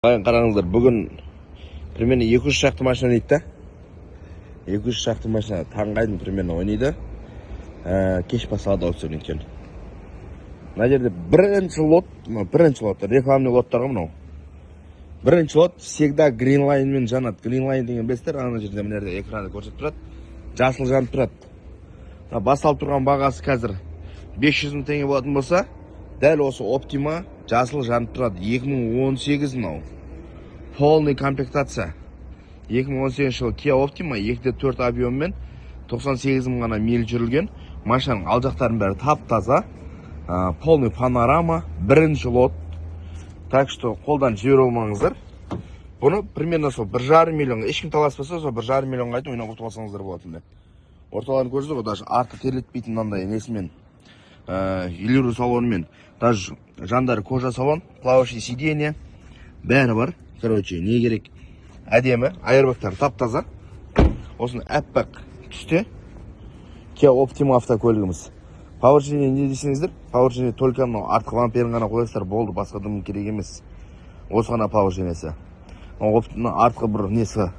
Қараңыздар, бүгін примерно 200 шақты машина дейді да. 200 шақты машина таңғайдың примерно ойнайды. Кеш басталады аукцион екен. Мына жерде бірінші лот, рекламный лоттар ғой мынау. Бірінші лот всегда Green Line мен жанады. Green Line деген білесіздер, ана жерде мына жерде экранды көрсетіп тұрады. Жасыл жанып тұрады. Басталып тұрған бағасы қазір 500 мың теңге болатын болса, дәл осы Optima жасыл жанып тұрады. 2018 мынау. Полный комплектация. 2018 жылы Kia Optima 2.4 объеммен 98 мың ғана миль жүрілген. Машинаның ал жақтарының бәрі тап-таза. Полный панорама, бірінші лот. Так что қолдан жібере алмаңыздар. Бұны примерно сол 1,5 миллион, ешкім таласпаса, сол 1,5 миллионға айтып ойнап ұтып алсаңыздар болатындай. Орталарын көрсіз ғой, даже арты терлетпейтін мынандай несімен, велюр салонымен, даже жандары кожа салон, плавающий сиденье, бәрі бар. Короче, не керек? Әдемі, айырбақтар тап-таза. Осыны әппақ түсте Kia Optima автокөлігіміз. Powertrain не десеңіздер? Powertrain только мынау артқы вамперін ғана қойсыздар, болды, басқа дым керек емес. Осы ғана Powertrain'есі. Артқы бір несі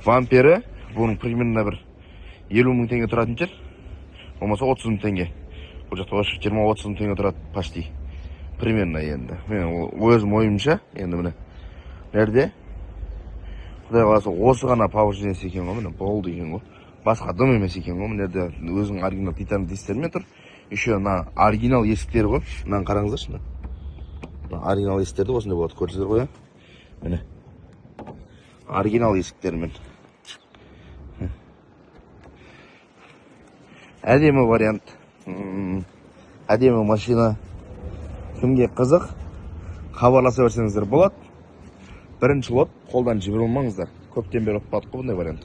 вампері, бұның примерно бір 50 мың теңге тұратын жер. Болмаса 30 мың теңге. Бұл жақта 20-30 мың теңге тұрады почти. Примерно енді. Мен өзім ойымша, енді міне. Нәрде? Құдай қаласа осы ғана Powertrain'есі екен ғой, міне болды екен ғой. Басқа дым емес екен ғой, міне өзінің оригинал титан дистермен тұр. Еще на оригинал есіктері ғой. Мынаны қараңыздаршы. Оригинал есіктерді осындай болады, көрсіздер ғой. Міне. Оригинал есіктермен. Әдемі вариант. Әдемі машина. Кімге қызық? Хабарласа берсеңіздер болады. Бірінші лот, қолдан жібере алмаңыздар. Көптен бері ұтпадық қой бұндай вариант.